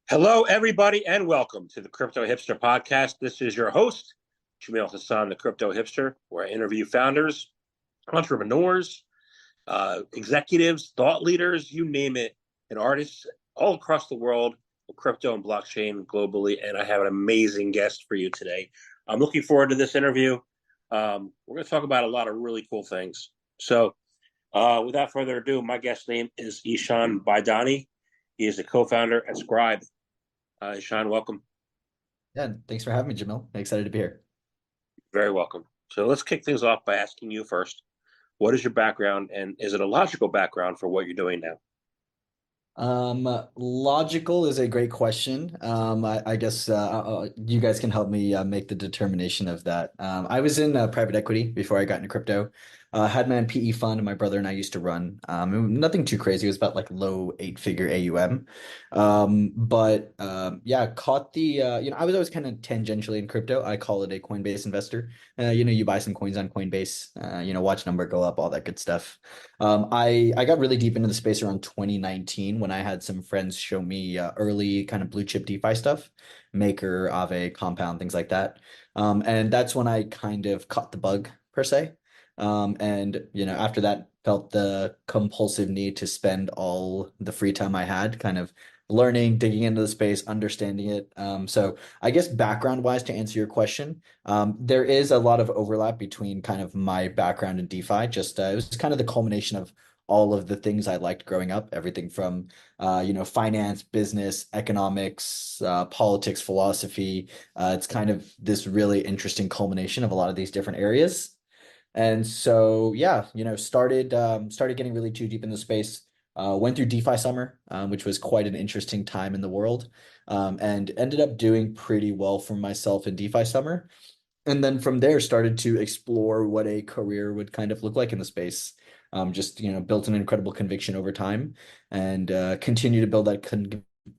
Hello, everybody, and welcome to the Crypto Hipster podcast. This is your host, Jamil Hassan, the Crypto Hipster, where I interview founders, entrepreneurs, executives, thought leaders, you name it, and artists all across the world of crypto and blockchain globally. And I have an amazing guest for you today. I'm looking forward to this interview. We're going to talk about a lot of really cool things. So, without further ado, my guest name is Ishan Bhaidani. He is the co-founder at Scribe. Ishan, welcome. Yeah, thanks for having me, Jamil. Excited to be here. Very welcome. So let's kick things off by asking you first, what is your background and is it a logical background for what you're doing now? Logical is a great question. I guess you guys can help me make the determination of that. I was in private equity before I got into crypto. Had my own PE fund, and my brother and I used to run. Nothing too crazy. It was about like low eight-figure AUM. But yeah, caught the I was always kind of tangentially in crypto. I call it a Coinbase investor. You buy some coins on Coinbase, watch number go up, all that good stuff. I got really deep into the space around 2019 when I had some friends show me early kind of blue chip DeFi stuff, Maker, Aave, Compound, things like that. And that's when I kind of caught the bug per se. And after that, felt the compulsive need to spend all the free time I had kind of learning, digging into the space, understanding it. So I guess background wise, to answer your question, there is a lot of overlap between kind of my background in DeFi. Just it was kind of the culmination of all of the things I liked growing up, everything from finance, business, economics, politics, philosophy. It's kind of this really interesting culmination of a lot of these different areas. And so, yeah, started getting really too deep in the space. Went through DeFi summer, which was quite an interesting time in the world, and ended up doing pretty well for myself in DeFi summer. And then from there, started to explore what a career would kind of look like in the space. Just built an incredible conviction over time, and continue to build that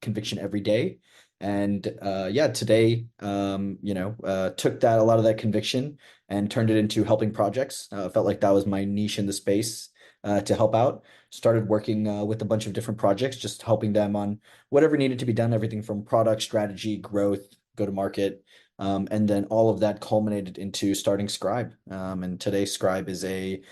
conviction every day. And yeah, today, took that a lot of that conviction and turned it into helping projects. Felt like that was my niche in the space to help out. Started working with a bunch of different projects, just helping them on whatever needed to be done, everything from product strategy, growth, go to market. And then all of that culminated into starting Scribe. And today, Scribe is the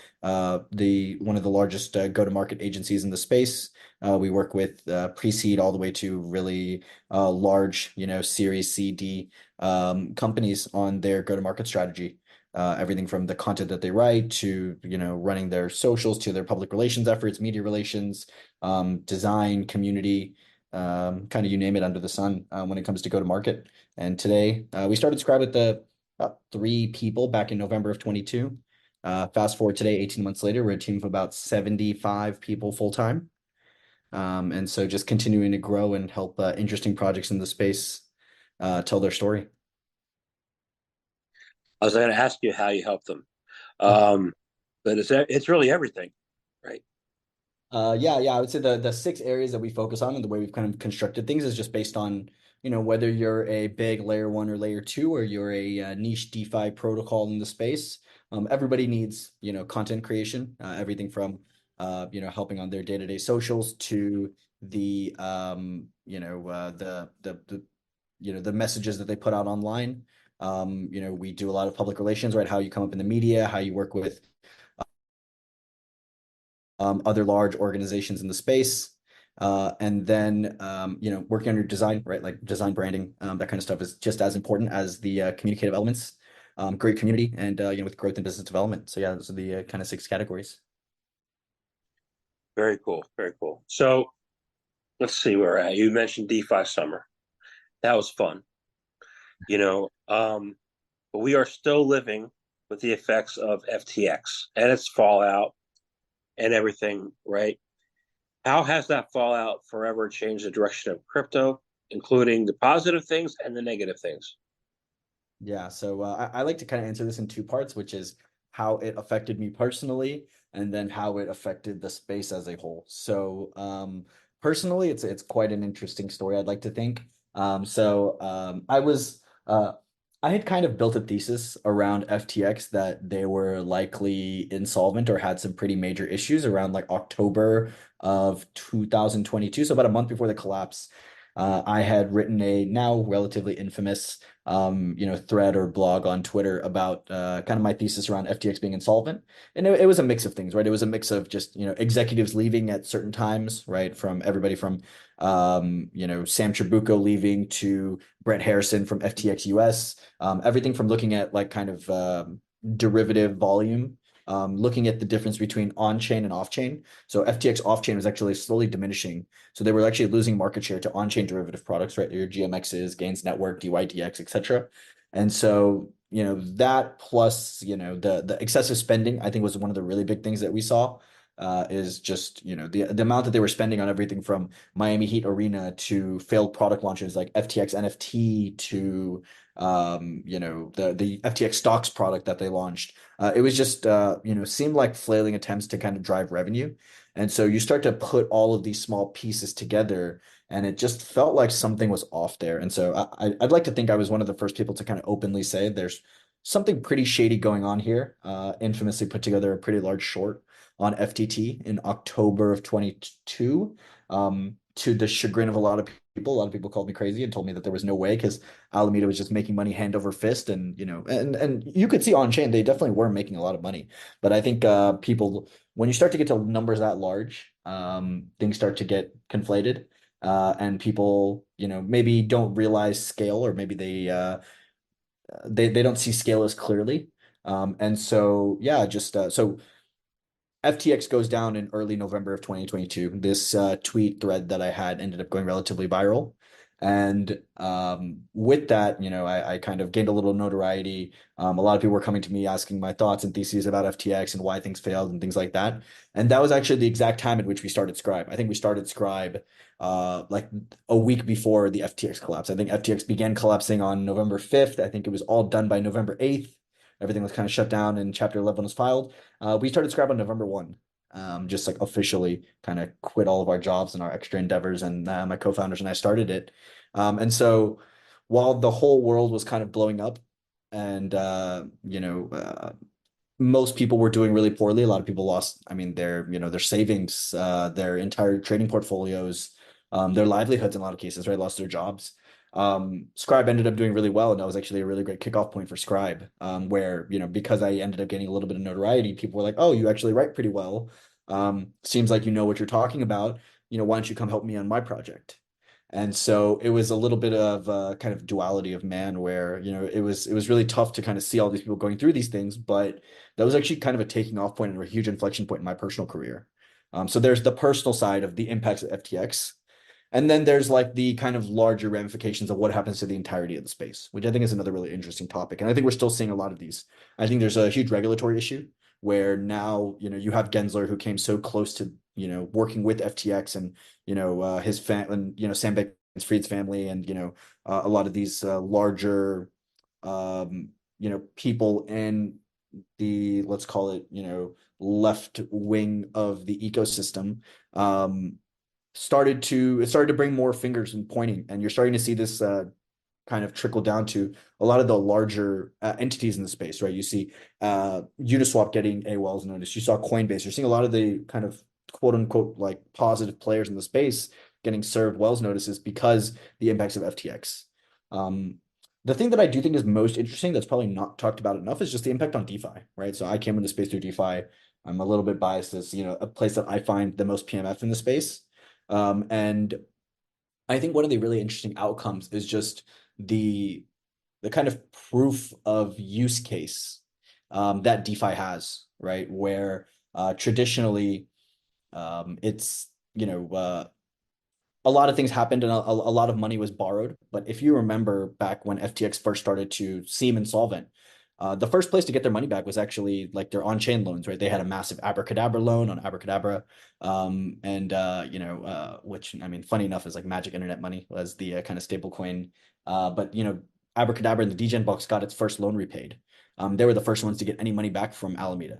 one of the largest go-to-market agencies in the space. We work with pre-seed all the way to really large, Series C, D companies on their go-to-market strategy. Everything from the content that they write to, running their socials to their public relations efforts, media relations, design, community, kind of you name it under the sun when it comes to go to market. And today we started Scribe with about three people back in November of 22. Fast forward today, 18 months later, we're a team of about 75 people full time. And so just continuing to grow and help interesting projects in the space tell their story. I was going to ask you how you help them, um, but it's really everything, right? Yeah, I would say the six areas that we focus on and the way we've kind of constructed things is just based on, whether you're a big layer one or layer two, or you're a niche DeFi protocol in the space. Everybody needs, content creation, everything from, helping on their day-to-day socials to the, the messages that they put out online. We do a lot of public relations, right? How you come up in the media, how you work with other large organizations in the space. And then, working on your design, right? Like design branding, that kind of stuff is just as important as the communicative elements. Great community and, with growth and business development. So yeah, those are the kind of six categories. Very cool, very cool. So let's see where we're at. You mentioned DeFi summer. That was fun, you know, but we are still living with the effects of FTX and its fallout and everything, right? How has that fallout forever changed the direction of crypto, including the positive things and the negative things? Yeah, so I like to kind of answer this in two parts, which is how it affected me personally, and then how it affected the space as a whole. So personally, it's quite an interesting story, I'd like to think. I had kind of built a thesis around FTX that they were likely insolvent or had some pretty major issues around like October of 2022, so about a month before the collapse. I had written a now relatively infamous thread or blog on Twitter about kind of my thesis around FTX being insolvent. And it was a mix of things, right? It was a mix of just, executives leaving at certain times, right? From everybody from Sam Trabucco leaving to Brett Harrison from FTX US, everything from looking at like kind of derivative volume, looking at the difference between on-chain and off-chain. So FTX off-chain was actually slowly diminishing. So they were actually losing market share to on-chain derivative products, right? Your GMXs, Gains Network, DYDX, etc. And so, that plus, the excessive spending, I think was one of the really big things that we saw. Is just the amount that they were spending on everything from Miami Heat Arena to failed product launches like FTX NFT to the FTX stocks product that they launched. It was just seemed like flailing attempts to kind of drive revenue. And so you start to put all of these small pieces together, and it just felt like something was off there. And so I'd like to think I was one of the first people to kind of openly say there's something pretty shady going on here. Infamously put together a pretty large short on FTT in October of 22, to the chagrin of a lot of people. A lot of people called me crazy and told me that there was no way because Alameda was just making money hand over fist, and and you could see on chain they definitely were making a lot of money. But I think people, when you start to get to numbers that large, things start to get conflated, and people maybe don't realize scale, or maybe they don't see scale as clearly. And so yeah, just so FTX goes down in early November of 2022. This tweet thread that I had ended up going relatively viral. And with that, I kind of gained a little notoriety. A lot of people were coming to me asking my thoughts and theses about FTX and why things failed and things like that. And that was actually the exact time at which we started Scribe. I think we started Scribe like a week before the FTX collapse. I think FTX began collapsing on November 5th. I think it was all done by November 8th. Everything was kind of shut down and Chapter 11 was filed. We started Scribe on November 1, just like officially kind of quit all of our jobs and our extra endeavors. And my co-founders and I started it. And so while the whole world was kind of blowing up and, most people were doing really poorly. A lot of people lost, I mean, their savings, their entire trading portfolios, their livelihoods in a lot of cases, right? Lost their jobs. Scribe ended up doing really well, and that was actually a really great kickoff point for Scribe, where, because I ended up getting a little bit of notoriety, people were like, "Oh, you actually write pretty well. Seems like you know what you're talking about. Why don't you come help me on my project?" And so it was a little bit of a kind of duality of man where, it was really tough to kind of see all these people going through these things, but that was actually kind of a taking off point and a huge inflection point in my personal career. So there's the personal side of the impacts of FTX. And then there's like the kind of larger ramifications of what happens to the entirety of the space, which I think is another really interesting topic. And I think we're still seeing a lot of these. I think there's a huge regulatory issue where now, you have Gensler who came so close to, working with FTX and, his family and, Sam Bankman-Fried's family and, a lot of these larger, people in the, let's call it, left wing of the ecosystem. It started to bring more fingers and pointing, and you're starting to see this kind of trickle down to a lot of the larger entities in the space, right? You see Uniswap getting a Wells notice. You saw Coinbase. You're seeing a lot of the kind of quote unquote like positive players in the space getting served Wells notices because the impacts of FTX. The thing that I do think is most interesting that's probably not talked about enough is just the impact on DeFi, right? So I came into space through DeFi. I'm a little bit biased as, a place that I find the most PMF in the space. And I think one of the really interesting outcomes is just the kind of proof of use case that DeFi has, right? Where traditionally it's a lot of things happened and a lot of money was borrowed. But if you remember back when FTX first started to seem insolvent, the first place to get their money back was actually like their on-chain loans, right? They had a massive Abracadabra loan on Abracadabra, and which I mean, funny enough, is like Magic Internet Money as the kind of stable coin. But Abracadabra and the Degen box got its first loan repaid. They were the first ones to get any money back from Alameda,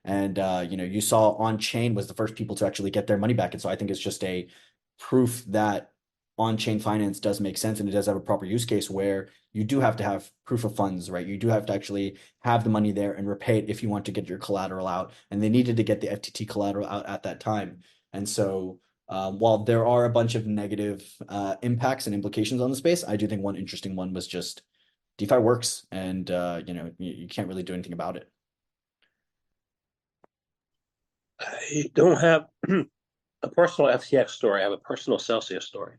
and you saw on-chain was the first people to actually get their money back, and so I think it's just a proof that on-chain finance does make sense and it does have a proper use case where you do have to have proof of funds, right? You do have to actually have the money there and repay it if you want to get your collateral out. And they needed to get the FTT collateral out at that time. And so While there are a bunch of negative impacts and implications on the space, I do think one interesting one was just DeFi works, and you can't really do anything about it. I don't have a personal FTX story. I have a personal Celsius story.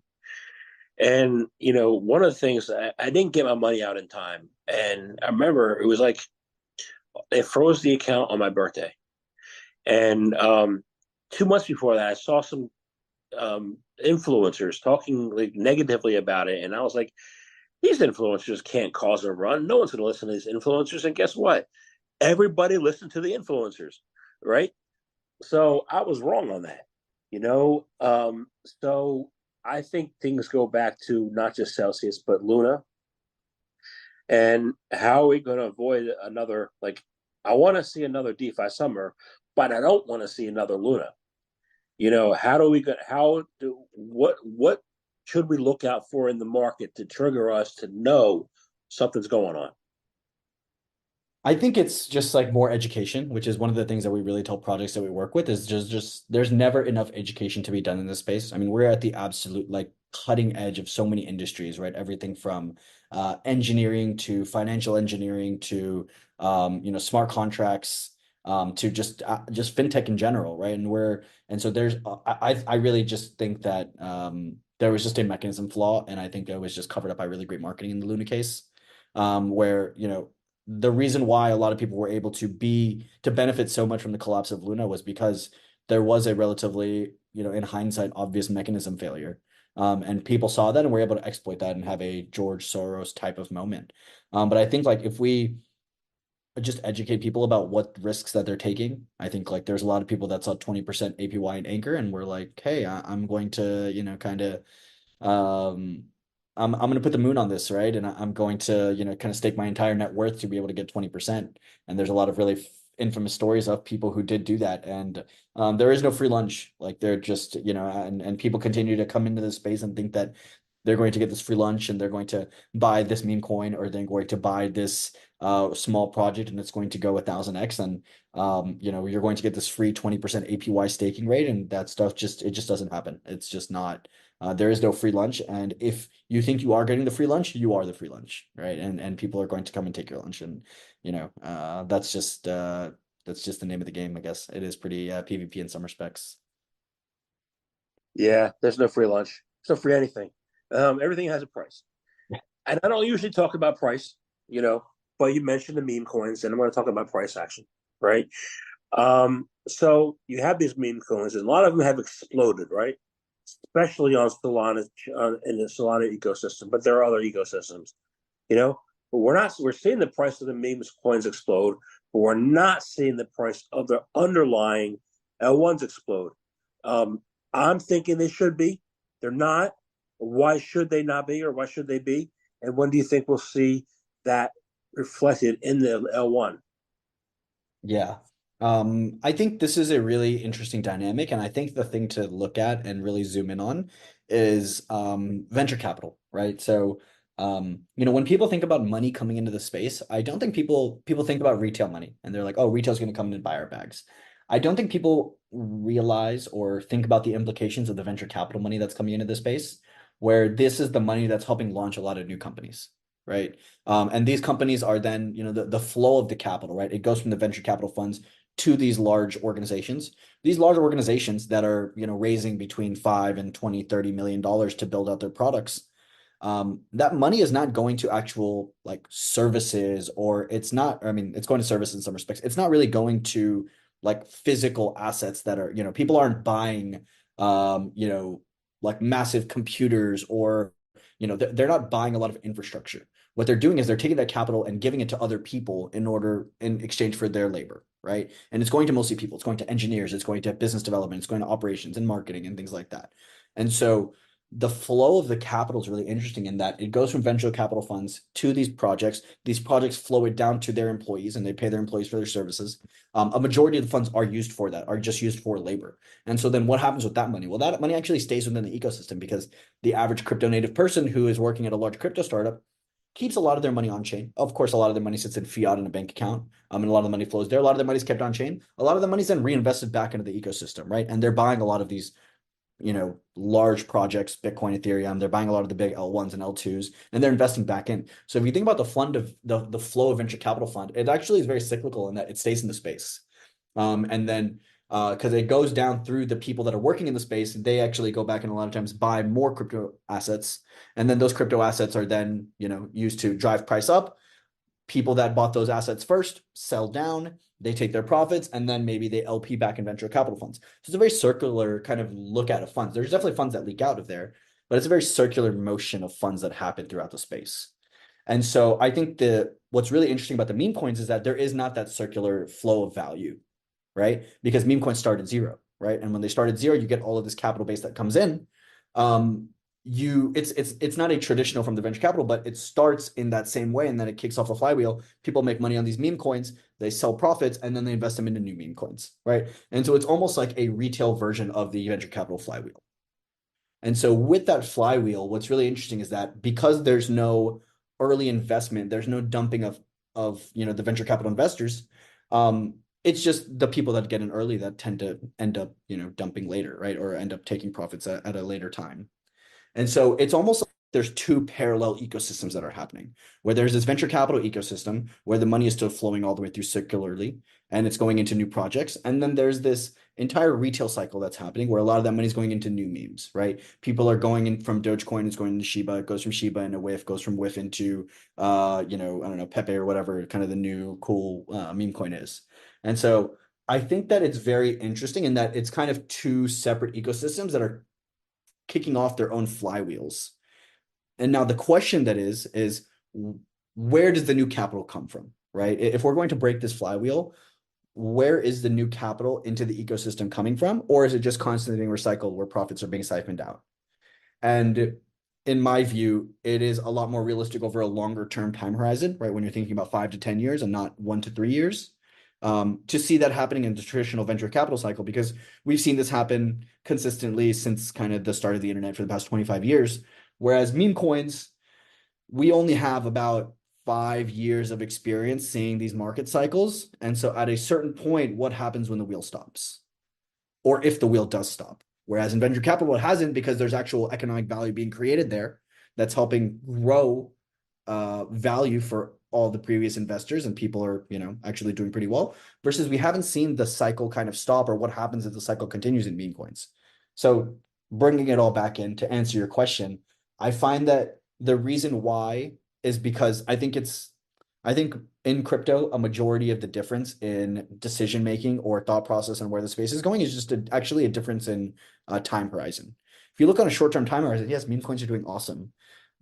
And, one of the things I didn't get my money out in time. And I remember it was like they froze the account on my birthday. And 2 months before that, I saw some influencers talking like negatively about it. And I was like, these influencers can't cause a run. No one's going to listen to these influencers. And guess what? Everybody listened to the influencers, right? So I was wrong on that, you know. So I think things go back to not just Celsius but Luna, and how are we going to avoid another? Like, I want to see another DeFi summer, but I don't want to see another Luna. How do we get? How do what should we look out for in the market to trigger us to know something's going on? I think it's just like more education, which is one of the things that we really tell projects that we work with is just there's never enough education to be done in this space. I mean, we're at the absolute like cutting edge of so many industries, right? Everything from engineering to financial engineering to smart contracts to just fintech in general, right? And so there's I really just think that there was just a mechanism flaw, and I think that was just covered up by really great marketing in the Luna case, where the reason why a lot of people were able to benefit so much from the collapse of Luna was because there was a relatively, in hindsight, obvious mechanism failure. And people saw that and were able to exploit that and have a George Soros type of moment. But I think like if we just educate people about what risks that they're taking, I think like there's a lot of people that saw 20% APY in Anchor and were like, hey, I'm going to, kind of um I'm going to put the moon on this, right? And I'm going to, kind of stake my entire net worth to be able to get 20%. And there's a lot of really infamous stories of people who did do that. And there is no free lunch. Like they're just, and people continue to come into this space and think that they're going to get this free lunch and they're going to buy this meme coin or they're going to buy this small project and it's going to go 1,000x. And, you're going to get this free 20% APY staking rate. And that stuff it just doesn't happen. It's just not. There is no free lunch, and if you think you are getting the free lunch, you are the free lunch, right? And people are going to come and take your lunch, and that's just the name of the game, I guess. It is pretty PvP in some respects. Yeah, there's no free lunch. There's no free anything. Everything has a price. And I don't usually talk about price, but you mentioned the meme coins, and I'm going to talk about price action, right? So you have these meme coins, and a lot of them have exploded, right? Especially on Solana in the Solana ecosystem, but there are other ecosystems, But we're seeing the price of the memes coins explode, but we're not seeing the price of the underlying L1s explode. I'm thinking they should be. They're not. Why should they not be, or why should they be? And when do you think we'll see that reflected in the L1? Yeah. I think this is a really interesting dynamic, and I think the thing to look at and really zoom in on is venture capital, right? So, when people think about money coming into the space, I don't think people think about retail money, and they're like, "Oh, retail's going to come in and buy our bags." I don't think people realize or think about the implications of the venture capital money that's coming into the space, where this is the money that's helping launch a lot of new companies, right? And these companies are then, the flow of the capital, right? It goes from the venture capital funds to these large organizations. These large organizations that are, raising between 5 and 20, $30 million to build out their products. That money is not going to actual like services, or it's not, I mean, it's going to services in some respects. It's not really going to like physical assets that are, people aren't buying, like massive computers or, they're not buying a lot of infrastructure. What they're doing is they're taking that capital and giving it to other people in exchange for their labor, right? And it's going to mostly people. It's going to engineers. It's going to business development. It's going to operations and marketing and things like that. And so the flow of the capital is really interesting in that it goes from venture capital funds to these projects. These projects flow it down to their employees and they pay their employees for their services. A majority of the funds are used for that, are just used for labor. And so then what happens with that money? Well, that money actually stays within the ecosystem because the average crypto native person who is working at a large crypto startup keeps a lot of their money on chain. Of course, a lot of their money sits in fiat in a bank account, and a lot of the money flows there. A lot of their money is kept on chain. A lot of the money is then reinvested back into the ecosystem, right? And they're buying a lot of these large projects, Bitcoin, Ethereum. They're buying a lot of the big L1s and L2s, and they're investing back in. So if you think about the flow of venture capital fund, it actually is very cyclical in that it stays in the space. And then because it goes down through the people that are working in the space, they actually go back and a lot of times buy more crypto assets. And then those crypto assets are then, used to drive price up. People that bought those assets first sell down, they take their profits, and then maybe they LP back in venture capital funds. So it's a very circular kind of look at of funds. There's definitely funds that leak out of there, but it's a very circular motion of funds that happen throughout the space. And so I think what's really interesting about the meme coins is that there is not that circular flow of value, right? Because meme coins start at zero, right? And when they start at zero, you get all of this capital base that comes in. It's not a traditional from the venture capital, but it starts in that same way, and then it kicks off a flywheel. People make money on these meme coins, they sell profits, and then they invest them into new meme coins, right? And so it's almost like a retail version of the venture capital flywheel. And so with that flywheel, what's really interesting is that because there's no early investment, there's no dumping of the venture capital investors. It's just the people that get in early that tend to end up dumping later, right? Or end up taking profits at a later time. And so it's almost like there's two parallel ecosystems that are happening, where there's this venture capital ecosystem where the money is still flowing all the way through circularly and it's going into new projects. And then there's this entire retail cycle that's happening where a lot of that money is going into new memes, right? People are going in from Dogecoin, it's going into Shiba, it goes from Shiba into WIF, goes from WIF into I don't know, Pepe or whatever kind of the new cool meme coin is. And so I think that it's very interesting in that it's kind of two separate ecosystems that are kicking off their own flywheels. And now the question that is where does the new capital come from, right? If we're going to break this flywheel, where is the new capital into the ecosystem coming from? Or is it just constantly being recycled where profits are being siphoned out? And in my view, it is a lot more realistic over a longer term time horizon, right? When you're thinking about 5 to 10 years and not 1 to 3 years, to see that happening in the traditional venture capital cycle, because we've seen this happen consistently since kind of the start of the internet for the past 25 years. Whereas meme coins, we only have about 5 years of experience seeing these market cycles. And so at a certain point, what happens when the wheel stops? Or if the wheel does stop? Whereas in venture capital, it hasn't, because there's actual economic value being created there that's helping grow value for all the previous investors, and people are actually doing pretty well, versus we haven't seen the cycle kind of stop, or what happens if the cycle continues in meme coins. So bringing it all back in to answer your question, I find that the reason why is because I think in crypto, a majority of the difference in decision making or thought process and where the space is going is just actually a difference in time horizon. If you look on a short-term time horizon, yes, meme coins are doing awesome,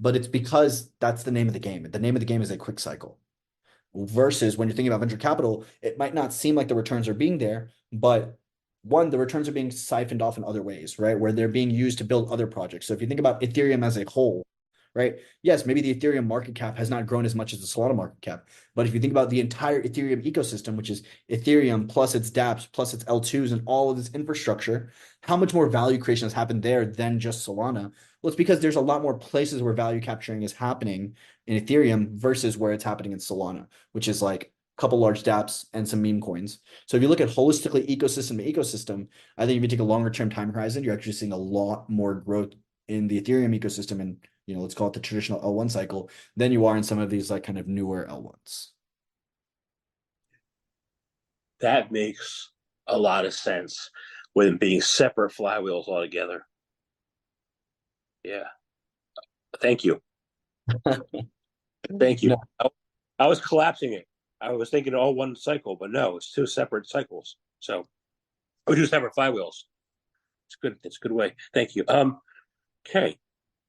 but it's because that's the name of the game. The name of the game is a quick cycle. Versus when you're thinking about venture capital, it might not seem like the returns are being there, but one, the returns are being siphoned off in other ways, right? Where they're being used to build other projects. So if you think about Ethereum as a whole, right? Yes, maybe the Ethereum market cap has not grown as much as the Solana market cap. But if you think about the entire Ethereum ecosystem, which is Ethereum plus its dApps, plus its L2s and all of this infrastructure, how much more value creation has happened there than just Solana? Well, it's because there's a lot more places where value capturing is happening in Ethereum versus where it's happening in Solana, which is like a couple large dApps and some meme coins. So if you look at holistically ecosystem to ecosystem, I think if you take a longer term time horizon, you're actually seeing a lot more growth in the Ethereum ecosystem and let's call it the traditional L1 cycle than you are in some of these like kind of newer L1s. That makes a lot of sense with them being separate flywheels altogether. Yeah. Thank you. Thank you. No. I was collapsing it. I was thinking all one cycle, but no, it's two separate cycles. So we do separate flywheels. It's good. It's a good way. Thank you. Okay.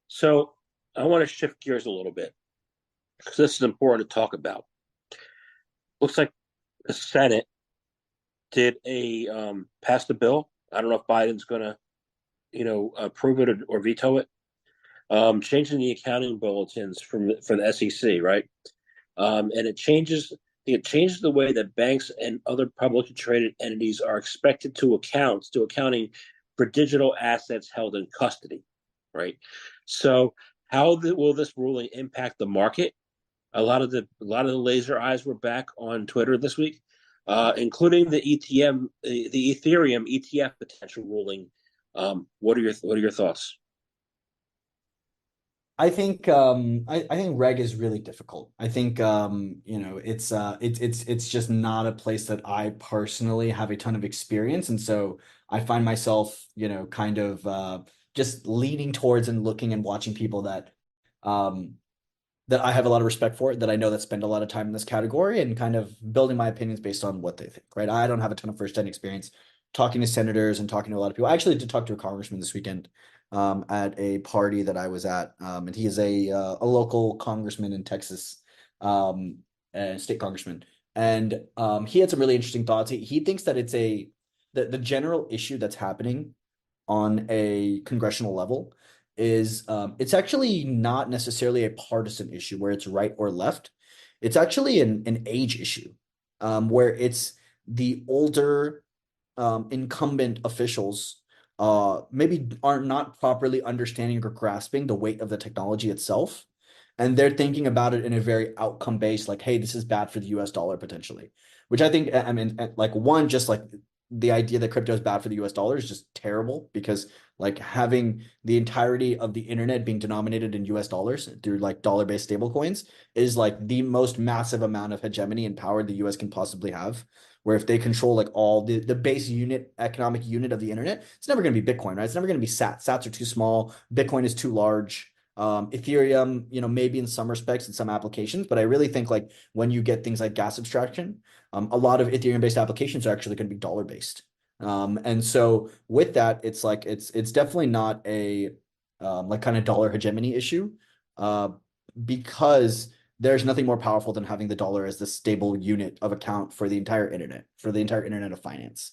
So I want to shift gears a little bit because this is important to talk about. Looks like the Senate did pass the bill. I don't know if Biden's going to approve it or veto it. Changing the accounting bulletins for the SEC, right? And it changes the way that banks and other publicly traded entities are expected to accounting for digital assets held in custody, right? So how will this ruling impact the market? A lot of the laser eyes were back on Twitter this week, including the Ethereum ETF potential ruling What are your thoughts? I think reg is really difficult. I think it's just not a place that I personally have a ton of experience, and so I find myself, kind of just leaning towards and looking and watching people um that I have a lot of respect for, that I know that spend a lot of time in this category, and kind of building my opinions based on what they think, right? I don't have a ton of first-hand experience talking to senators and talking to a lot of people. I actually did talk to a congressman this weekend at a party that I was at, and he is a local congressman in Texas, um, a state congressman, and he had some really interesting thoughts. He thinks that the general issue that's happening on a congressional level is it's actually not necessarily a partisan issue where it's right or left. It's actually an age issue, where it's the older incumbent officials maybe are not properly understanding or grasping the weight of the technology itself. And they're thinking about it in a very outcome based, like, hey, this is bad for the US dollar potentially, which I think, I mean, like, one, just like the idea that crypto is bad for the US dollar is just terrible, because like having the entirety of the internet being denominated in US dollars through like dollar-based stablecoins is like the most massive amount of hegemony and power the US can possibly have. Where if they control like all the base unit, economic unit of the internet, it's never going to be Bitcoin, right? It's never going to be sats. Sats are too small. Bitcoin is too large. Ethereum, maybe in some respects in some applications, but I really think like when you get things like gas abstraction, a lot of Ethereum-based applications are actually going to be dollar-based. And so with that, it's like it's definitely not a like kind of dollar hegemony issue, uh, because there's nothing more powerful than having the dollar as the stable unit of account for the entire internet, of finance.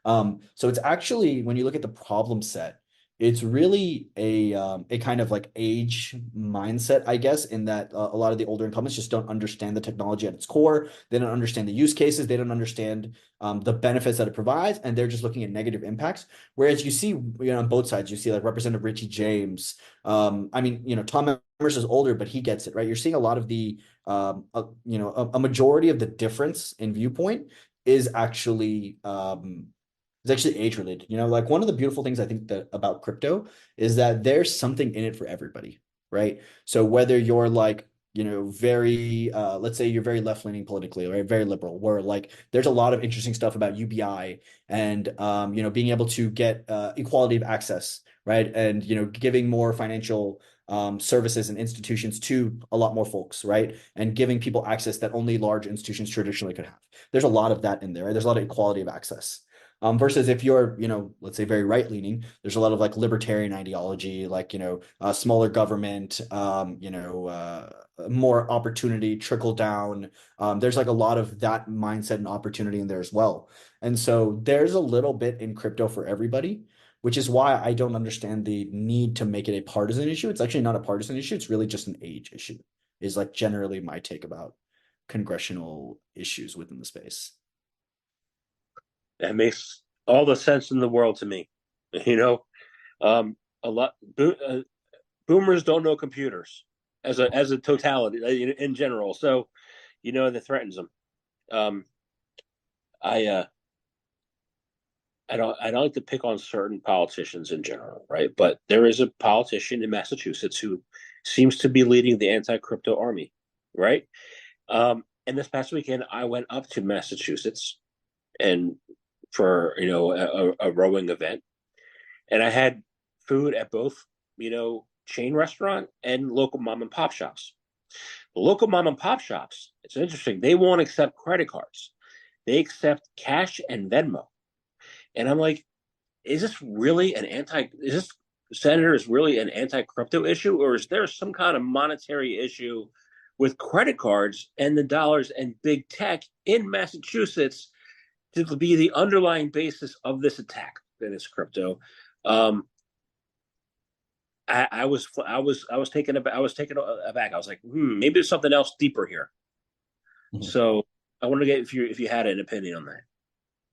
So it's actually, when you look at the problem set, it's really a kind of like age mindset, I guess, in that a lot of the older incumbents just don't understand the technology at its core. They don't understand the use cases. They don't understand the benefits that it provides, and they're just looking at negative impacts. Whereas you see, on both sides, you see like Representative Richie James. I mean, Tom Emmer's is older, but he gets it, right? You're seeing a lot of a majority of the difference in viewpoint is actually age related. Like one of the beautiful things I think that about crypto is that there's something in it for everybody, right? So whether you're like, very let's say you're very left leaning politically, right? Very liberal, where like there's a lot of interesting stuff about UBI and being able to get equality of access, right? And giving more financial services and institutions to a lot more folks, right? And giving people access that only large institutions traditionally could have. There's a lot of that in there, right? There's a lot of equality of access. Versus if you're, let's say very right leaning, there's a lot of like libertarian ideology, like, smaller government, more opportunity, trickle down. There's like a lot of that mindset and opportunity in there as well. And so there's a little bit in crypto for everybody, which is why I don't understand the need to make it a partisan issue. It's actually not a partisan issue. It's really just an age issue, is like generally my take about congressional issues within the space. That makes all the sense in the world to me. You know, a lot boomers don't know computers as a totality in general. So, that threatens them. Um, I I don't like to pick on certain politicians in general, right? But there is a politician in Massachusetts who seems to be leading the anti-crypto army, right? And this past weekend, I went up to Massachusetts and for a rowing event, and I had food at both chain restaurant and local mom and pop shops. The local mom and pop shops, it's interesting. They won't accept credit cards. They accept cash and Venmo. And I'm like, is this really is this senator is really an anti-crypto issue, or is there some kind of monetary issue with credit cards and the dollars and big tech in Massachusetts to be the underlying basis of this attack that is crypto? Um, I was taken aback. I was like, maybe there's something else deeper here. Mhm. So I wanted to get if you had an opinion on that.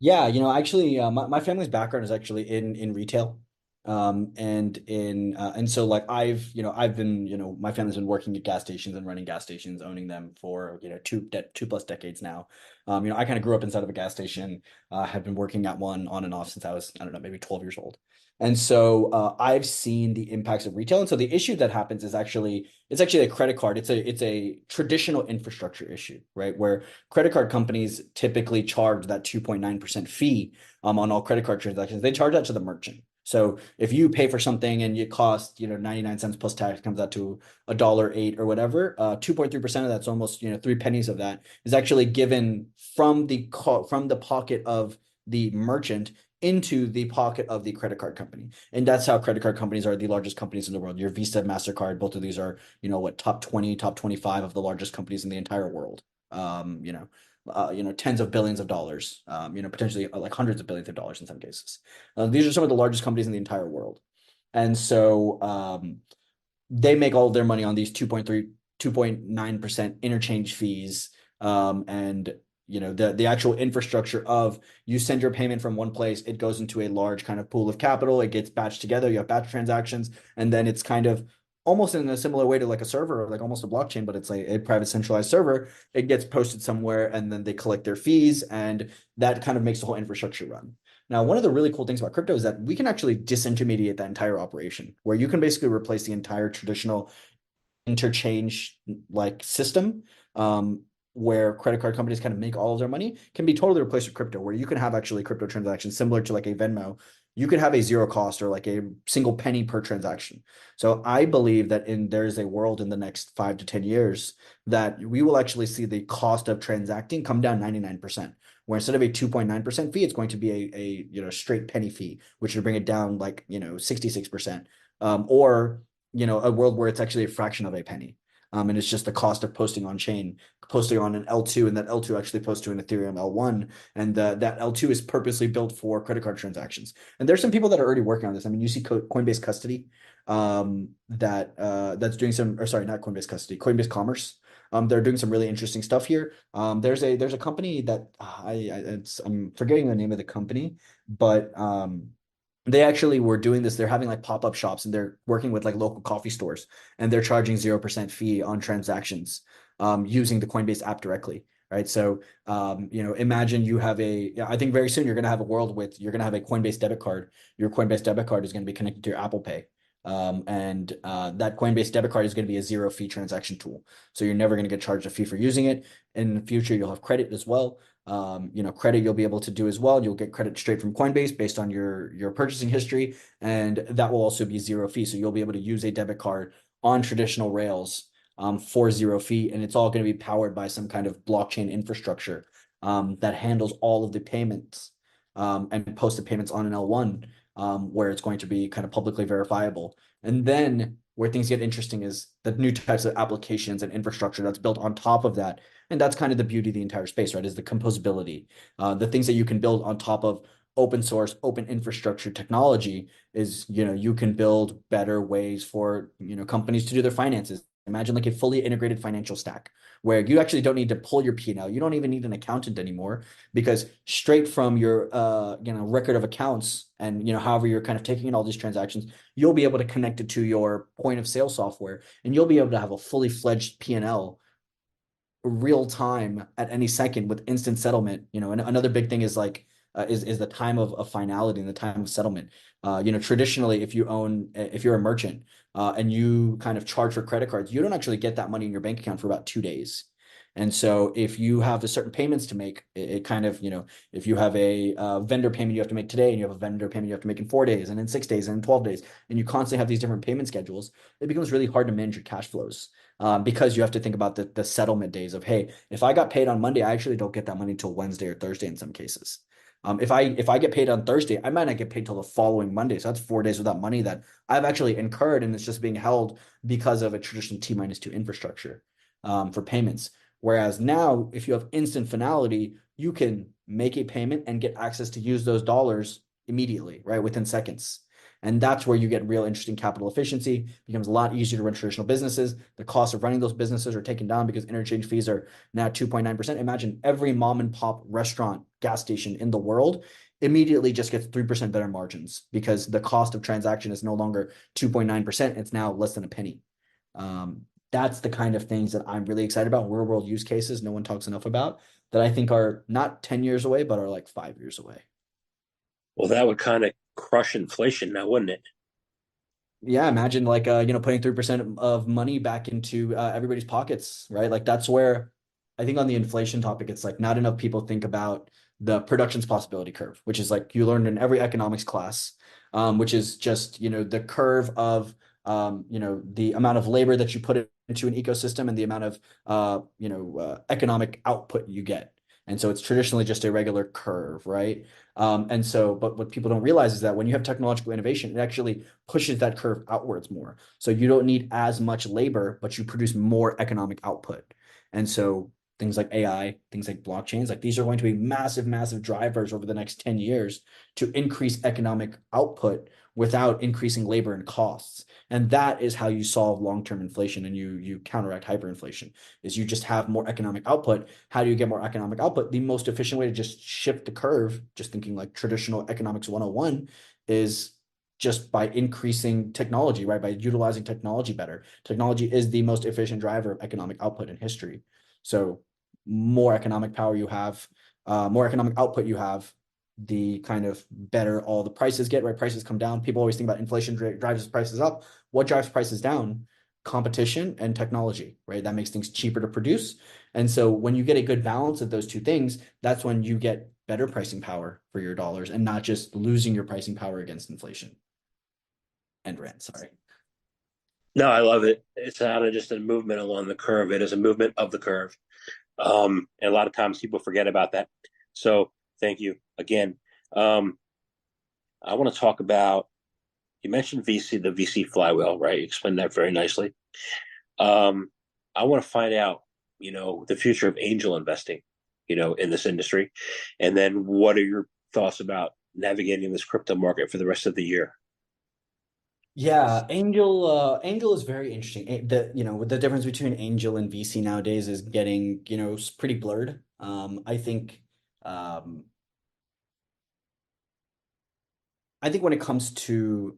Yeah, actually, my family's background is actually in retail. And so like I've been, my family's been working at gas stations and running gas stations, owning them for, 2+ decades now. I kind of grew up inside of a gas station, have been working at one on and off since I was, I don't know, maybe 12 years old. And so I've seen the impacts of retail. And so the issue that happens is it's actually a credit card. It's a traditional infrastructure issue, right? Where credit card companies typically charge that 2.9% fee on all credit card transactions. They charge that to the merchant. So if you pay for something and it costs, 99 cents plus tax comes out to $1.08 or whatever, 2.3% of that's almost, 3 pennies of that is actually given from the pocket of the merchant into the pocket of the credit card company. And that's how credit card companies are the largest companies in the world. Your Visa, MasterCard, both of these are, top 20, top 25 of the largest companies in the entire world. Tens of billions of dollars, potentially like hundreds of billions of dollars in some cases. These are some of the largest companies in the entire world. And so they make all of their money on these 2.9% interchange fees. And the actual infrastructure of you send your payment from one place, it goes into a large kind of pool of capital, it gets batched together, you have batch transactions, and then it's kind of almost in a similar way to like a server or like almost a blockchain, but it's like a private centralized server. It gets posted somewhere and then they collect their fees, and that kind of makes the whole infrastructure run. Now, one of the really cool things about crypto is that we can actually disintermediate that entire operation, where you can basically replace the entire traditional interchange like system, where credit card companies kind of make all of their money, can be totally replaced with crypto, where you can have actually crypto transactions similar to like a Venmo. You could have a zero cost or like a single penny per transaction. So I believe that there's a world in the next 5 to 10 years that we will actually see the cost of transacting come down 99%, where instead of a 2.9% fee, it's going to be a straight penny fee, which would bring it down like 66%. Or a world where it's actually a fraction of a penny. And it's just the cost of posting on chain, posting on an L2, and that L2 actually posts to an Ethereum L1, and that L2 is purposely built for credit card transactions. And there's some people that are already working on this. I mean, you see Coinbase Custody, that's doing some, or sorry, not Coinbase Custody, Coinbase Commerce. They're doing some really interesting stuff here. There's a company that I'm forgetting the name of the company, but they actually were doing this. They're having like pop-up shops and they're working with like local coffee stores, and they're charging 0% fee on transactions using the Coinbase app directly. Right. So, imagine you have I think very soon you're going to have a world with, you're going to have a Coinbase debit card. Your Coinbase debit card is going to be connected to your Apple Pay. And that Coinbase debit card is going to be a zero fee transaction tool. So you're never going to get charged a fee for using it. In the future, you'll have credit as well. Credit you'll be able to do as well. You'll get credit straight from Coinbase based on your purchasing history, and that will also be zero fee. So you'll be able to use a debit card on traditional rails for zero fee, and it's all going to be powered by some kind of blockchain infrastructure that handles all of the payments and post the payments on an L1, where it's going to be kind of publicly verifiable. And then where things get interesting is the new types of applications and infrastructure that's built on top of that. And that's kind of the beauty of the entire space, right? Is the composability. The things that you can build on top of open source, open infrastructure technology is, you can build better ways for, companies to do their finances. Imagine like a fully integrated financial stack where you actually don't need to pull your P&L. You don't even need an accountant anymore, because straight from your record of accounts and however you're kind of taking in all these transactions, you'll be able to connect it to your point of sale software, and you'll be able to have a fully fledged P&L real time at any second with instant settlement. And another big thing is like is the time of finality and the time of settlement. Traditionally, if you're a merchant and you kind of charge for credit cards, you don't actually get that money in your bank account for about 2 days. And so if you have a certain payments to make, it kind of, if you have a vendor payment you have to make today, and you have a vendor payment you have to make in 4 days and in 6 days and in 12 days, and you constantly have these different payment schedules, it becomes really hard to manage your cash flows. Because you have to think about the settlement days of, hey, if I got paid on Monday, I actually don't get that money until Wednesday or Thursday in some cases. If I get paid on Thursday, I might not get paid till the following Monday. So that's 4 days without money that I've actually incurred, and it's just being held because of a traditional T-2 infrastructure for payments. Whereas now, if you have instant finality, you can make a payment and get access to use those dollars immediately, right, within seconds. And that's where you get real interesting capital efficiency. It becomes a lot easier to run traditional businesses. The cost of running those businesses are taken down because interchange fees are now 2.9%. Imagine every mom and pop restaurant, gas station in the world immediately just gets 3% better margins because the cost of transaction is no longer 2.9%. It's now less than a penny. That's the kind of things that I'm really excited about. Real world use cases no one talks enough about that I think are not 10 years away, but are like 5 years away. Well, that would kind of crush inflation now, wouldn't it? Yeah, imagine like putting 3% of money back into everybody's pockets, right? Like that's where I think on the inflation topic, it's like not enough people think about the productions possibility curve, which is like you learned in every economics class, which is just, the curve of the amount of labor that you put into an ecosystem and the amount of economic output you get. And so it's traditionally just a regular curve, right? But what people don't realize is that when you have technological innovation, it actually pushes that curve outwards more. So you don't need as much labor, but you produce more economic output. And so things like AI, things like blockchains, like these are going to be massive, massive drivers over the next 10 years to increase economic output without increasing labor and costs. And that is how you solve long-term inflation and you counteract hyperinflation is you just have more economic output. How do you get more economic output? The most efficient way to just shift the curve, just thinking like traditional economics 101, is just by increasing technology, right? By utilizing technology better. Technology is the most efficient driver of economic output in history. So more economic power you have, more economic output you have, the kind of better all the prices get, right? Prices come down. People always think about inflation drives prices up. What drives prices down? Competition and technology, right? That makes things cheaper to produce. And so when you get a good balance of those two things, that's when you get better pricing power for your dollars and not just losing your pricing power against inflation and rent. Sorry. No, I love it. It's not just a movement along the curve; it is a movement of the curve. And a lot of times people forget about that. So thank you again. Um, I want to talk about, you mentioned VC, the VC flywheel, right? You explained that very nicely. Um, I want to find out, the future of angel investing, in this industry. And then what are your thoughts about navigating this crypto market for the rest of the year? Yeah, Angel is very interesting. The difference between Angel and VC nowadays is getting, pretty blurred. Um I think when it comes to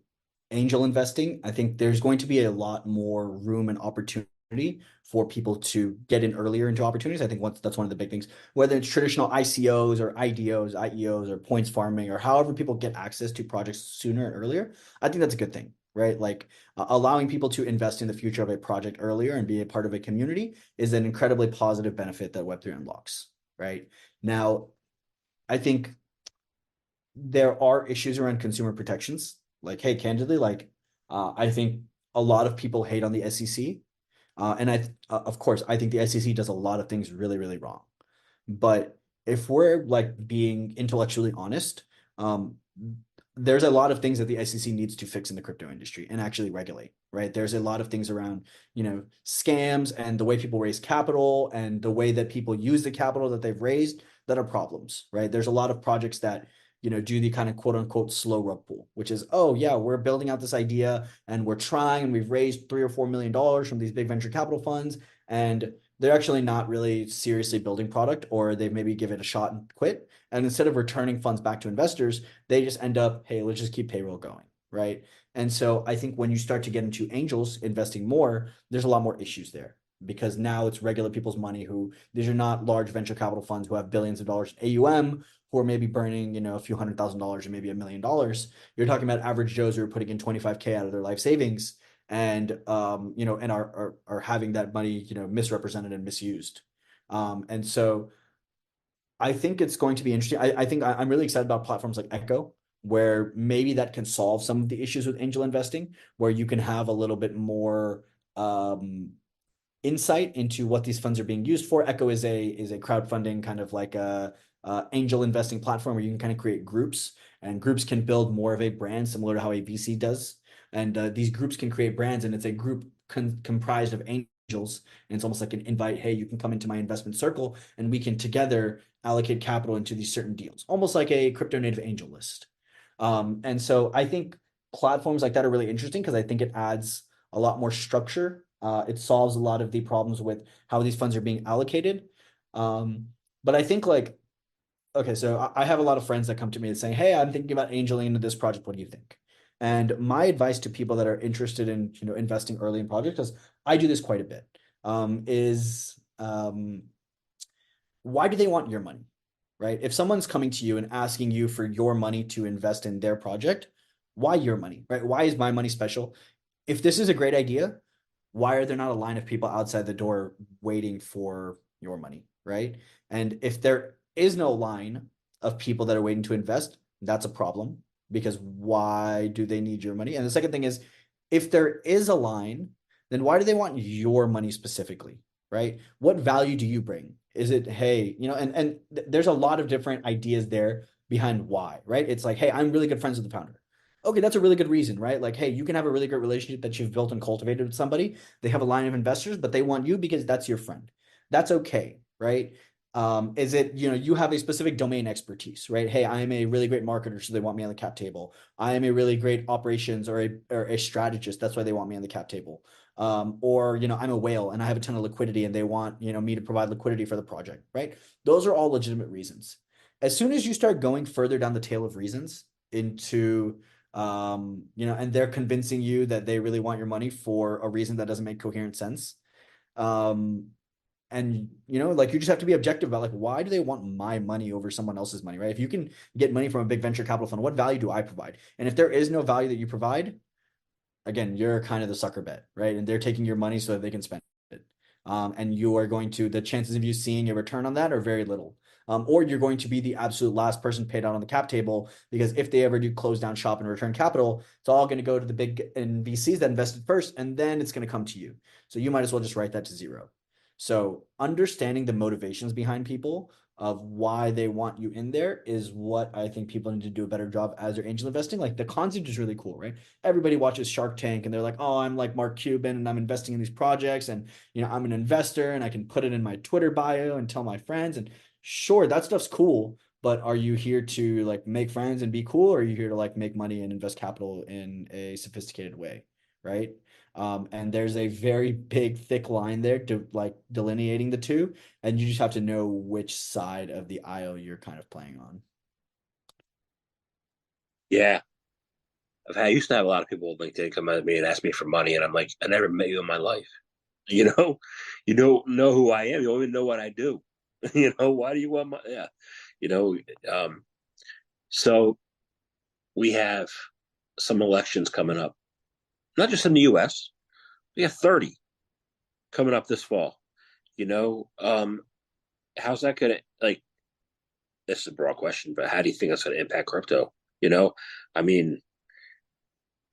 angel investing, I think there's going to be a lot more room and opportunity for people to get in earlier into opportunities. I think that's one of the big things, whether it's traditional ICOs or IDOs, IEOs, or points farming, or however people get access to projects sooner and earlier. I think that's a good thing, right? Like allowing people to invest in the future of a project earlier and be a part of a community is an incredibly positive benefit that Web3 unlocks, right? Now, I think there are issues around consumer protections. Like, hey, candidly, like I think a lot of people hate on the SEC, of course, I think the SEC does a lot of things really, really wrong. But if we're like being intellectually honest, um, there's a lot of things that the SEC needs to fix in the crypto industry and actually regulate, right? There's a lot of things around, scams and the way people raise capital and the way that people use the capital that they've raised that are problems, right? There's a lot of projects that, do the kind of quote unquote slow rug pull, which is, oh yeah, we're building out this idea and we're trying and we've raised $3 or $4 million from these big venture capital funds. And they're actually not really seriously building product, or they maybe give it a shot and quit. And instead of returning funds back to investors, they just end up, hey, let's just keep payroll going, right? And so I think when you start to get into angels investing more, there's a lot more issues there because now it's regular people's money who these are not large venture capital funds who have billions of dollars AUM who are maybe burning, a few $100,000 or maybe $1 million. You're talking about average Joes who are putting in 25K out of their life savings and and are having that money, misrepresented and misused. And so I think it's going to be interesting. I think I'm really excited about platforms like Echo, where maybe that can solve some of the issues with angel investing, where you can have a little bit more insight into what these funds are being used for. Echo is a crowdfunding kind of like a angel investing platform where you can kind of create groups, and groups can build more of a brand similar to how a VC does. And these groups can create brands, and it's a group comprised of angels. And it's almost like an invite. Hey, you can come into my investment circle, and we can together allocate capital into these certain deals, almost like a crypto native angel list. And so I think platforms like that are really interesting because I think it adds a lot more structure. It solves a lot of the problems with how these funds are being allocated. But I think like okay, so I have a lot of friends that come to me and saying, "Hey, I'm thinking about angeling into this project. What do you think?" And my advice to people that are interested in, investing early in projects, because I do this quite a bit, is why do they want your money, right? If someone's coming to you and asking you for your money to invest in their project, why your money, right? Why is my money special? If this is a great idea, why are there not a line of people outside the door waiting for your money, right? And if there is no line of people that are waiting to invest, that's a problem, because why do they need your money? And the second thing is, if there is a line, then why do they want your money specifically, right? What value do you bring? Is it, hey, there's a lot of different ideas there behind why, right? It's like, hey, I'm really good friends with the founder. Okay, that's a really good reason, right? Like, hey, you can have a really great relationship that you've built and cultivated with somebody. They have a line of investors, but they want you because that's your friend. That's okay, right? Is it, you have a specific domain expertise, right? Hey, I am a really great marketer, so they want me on the cap table. I am a really great operations or a strategist. That's why they want me on the cap table. Or, I'm a whale and I have a ton of liquidity and they want, me to provide liquidity for the project, right? Those are all legitimate reasons. As soon as you start going further down the tail of reasons into, and they're convincing you that they really want your money for a reason that doesn't make coherent sense. Um, and like, you just have to be objective about, like, why do they want my money over someone else's money, right? If you can get money from a big venture capital fund, what value do I provide? And if there is no value that you provide, again, you're kind of the sucker bet, right? And they're taking your money so that they can spend it. And you are going to, the chances of you seeing a return on that are very little. Or you're going to be the absolute last person paid out on the cap table, because if they ever do close down shop and return capital, it's all going to go to the big VCs that invested first, and then it's going to come to you. So you might as well just write that to zero. So understanding the motivations behind people of why they want you in there is what I think people need to do a better job as they're angel investing. Like, the concept is really cool, right? Everybody watches Shark Tank and they're like, "Oh, I'm like Mark Cuban and I'm investing in these projects, and I'm an investor and I can put it in my Twitter bio and tell my friends." And sure, that stuff's cool, but are you here to like make friends and be cool, or are you here to like make money and invest capital in a sophisticated way, right? And there's a very big, thick line there to like delineating the two, and you just have to know which side of the aisle you're kind of playing on. Yeah. I used to have a lot of people on LinkedIn come at me and ask me for money, and I'm like, I never met you in my life. You know, you don't know who I am. You don't even know what I do. Why do you want my? Yeah, you know. Um, so we have some elections coming up, not just in the U.S. We have 30 coming up this fall. You know, how's that going to like? This is a broad question, but how do you think that's going to impact crypto? I mean,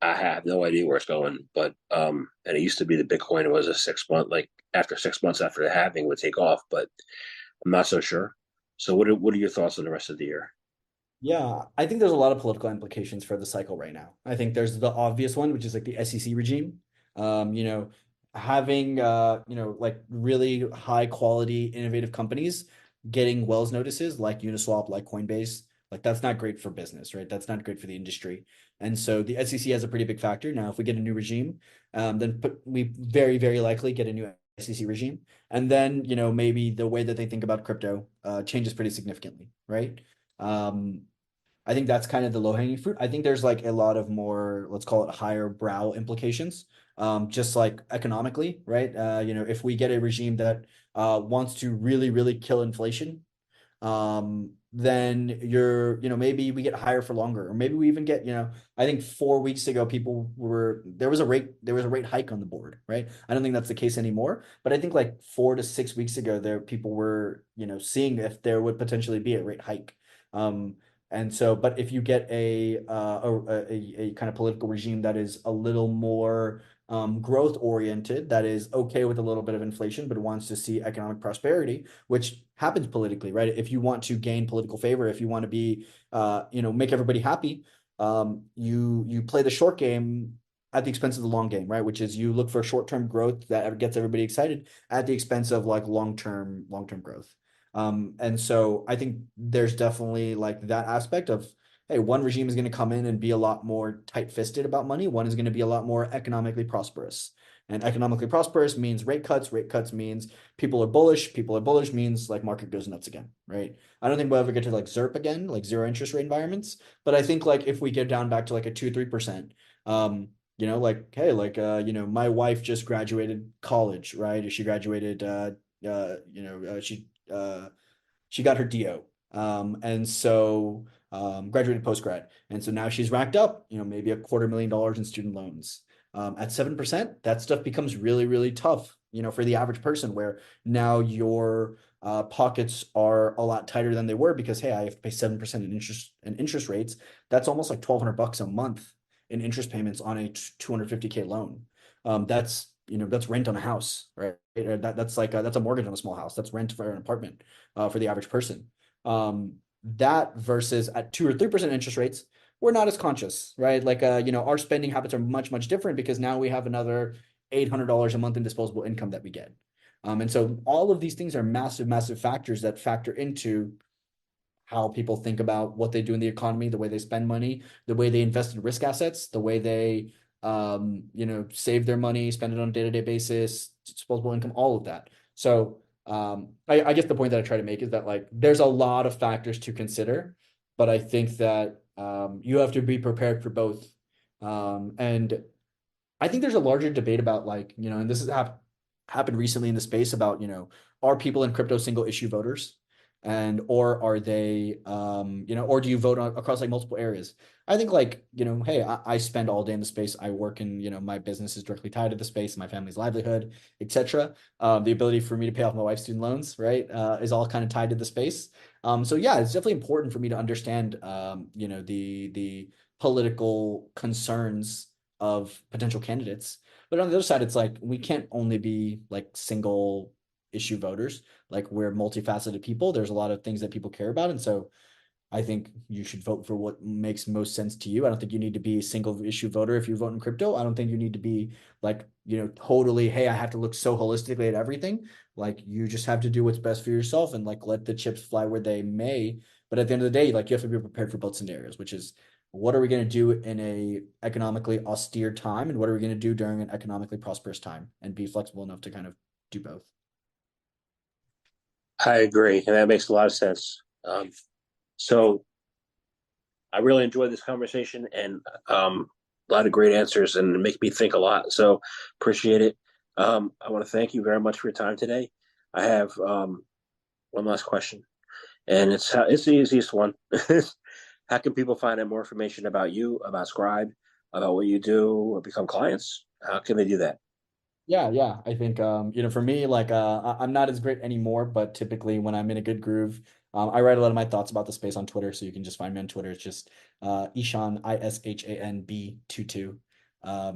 I have no idea where it's going, but and it used to be the Bitcoin was a 6 month, like after 6 months after the halving would take off, but I'm not so sure. So what are your thoughts on the rest of the year? Yeah, I think there's a lot of political implications for the cycle right now. I think there's the obvious one, which is like the SEC regime. Um, you know, Having like really high quality, innovative companies getting Wells notices like Uniswap, like Coinbase, like that's not great for business, right? That's not great for the industry. And so the SEC has a pretty big factor. Now, if we get a new regime, then we very, very likely get a new SEC regime. And then, maybe the way that they think about crypto changes pretty significantly, right? Um, I think that's kind of the low hanging fruit. I think there's like a lot of more, let's call it higher brow implications, just like economically, right? If we get a regime that wants to really, really kill inflation, then maybe we get higher for longer, or maybe we even get, I think 4 weeks ago, there was a rate hike on the board, right? I don't think that's the case anymore, but I think like 4 to 6 weeks ago, people were, seeing if there would potentially be a rate hike. And so, but if you get a kind of political regime that is a little more growth oriented, that is okay with a little bit of inflation, but wants to see economic prosperity, which happens politically, right? If you want to gain political favor, if you want to be, make everybody happy, you play the short game at the expense of the long game, right? Which is you look for short-term growth that gets everybody excited at the expense of like long-term growth. And so I think there's definitely like that aspect of, hey, one regime is going to come in and be a lot more tight-fisted about money. One is going to be a lot more economically prosperous. And economically prosperous means rate cuts. Rate cuts means people are bullish. People are bullish means like market goes nuts again, right? I don't think we'll ever get to like ZERP again, like zero interest rate environments. But I think like if we get down back to like a 2-3%, like hey, like my wife just graduated college, right? She graduated she got her DO. And so graduated post grad. And so now she's racked up, maybe $250,000 in student loans. At 7%, that stuff becomes really, really tough, for the average person, where now your pockets are a lot tighter than they were because, hey, I have to pay 7% in interest rates. That's almost like $1,200 a month in interest payments on a 250K loan. That's rent on a house, right? That's like that's a mortgage on a small house. That's rent for an apartment for the average person. That versus at 2 or 3% interest rates, we're not as conscious, right? Like our spending habits are much, much different because now we have another $800 a month in disposable income that we get. And so all of these things are massive, massive factors that factor into how people think about what they do in the economy, the way they spend money, the way they invest in risk assets, the way they save their money, spend it on a day-to-day basis, disposable income, all of that. So I guess the point that I try to make is that like there's a lot of factors to consider, but I think that you have to be prepared for both. And I think there's a larger debate about like, and this has happened recently in the space about, are people in crypto single issue voters? And or are they or do you vote across like multiple areas? I think like, hey, I spend all day in the space. I work in, my business is directly tied to the space, my family's livelihood, etc. The ability for me to pay off my wife's student loans, right, is all kind of tied to the space. So yeah, it's definitely important for me to understand the political concerns of potential candidates. But on the other side, it's like we can't only be like single issue voters. Like we're multifaceted people. There's a lot of things that people care about. And so I think you should vote for what makes most sense to you. I don't think you need to be a single issue voter if you vote in crypto. I don't think you need to be like, totally, hey, I have to look so holistically at everything. Like you just have to do what's best for yourself and like let the chips fly where they may. But at the end of the day, like you have to be prepared for both scenarios, which is what are we going to do in a economically austere time and what are we going to do during an economically prosperous time and be flexible enough to kind of do both. I agree, and that makes a lot of sense. So I really enjoyed this conversation and a lot of great answers and make me think a lot. So appreciate it. I want to thank you very much for your time today. I have one last question, and it's the easiest one. How can people find out more information about you, about Scribe, about what you do, or become clients? How can they do that? Yeah. I think for me, like I'm not as great anymore, but typically when I'm in a good groove, I write a lot of my thoughts about the space on Twitter. So you can just find me on Twitter. It's just Ishan ISHANB 22.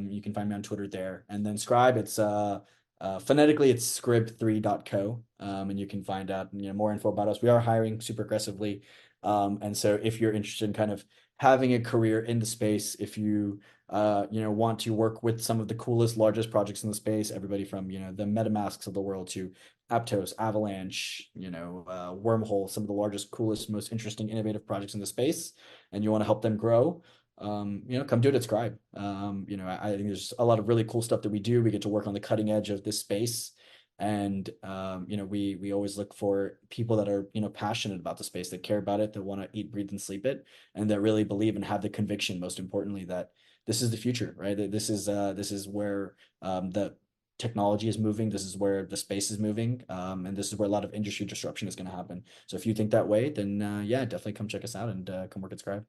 You can find me on Twitter there. And then Scribe, it's phonetically it's scrib3.co. And you can find out more info about us. We are hiring super aggressively. And so if you're interested in kind of having a career in the space, if you want to work with some of the coolest, largest projects in the space, everybody from, the MetaMasks of the world to Aptos, Avalanche, Wormhole, some of the largest, coolest, most interesting, innovative projects in the space, and you want to help them grow, come do it at Scribe. I think there's a lot of really cool stuff that we do. We get to work on the cutting edge of this space. And we always look for people that are passionate about the space, that care about it, that want to eat, breathe, and sleep it, and that really believe and have the conviction, most importantly, that this is the future, right? This is where the technology is moving. This is where the space is moving, and this is where a lot of industry disruption is going to happen. So if you think that way, then yeah, definitely come check us out and come work at Scribe.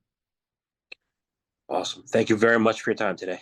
Awesome. Thank you very much for your time today.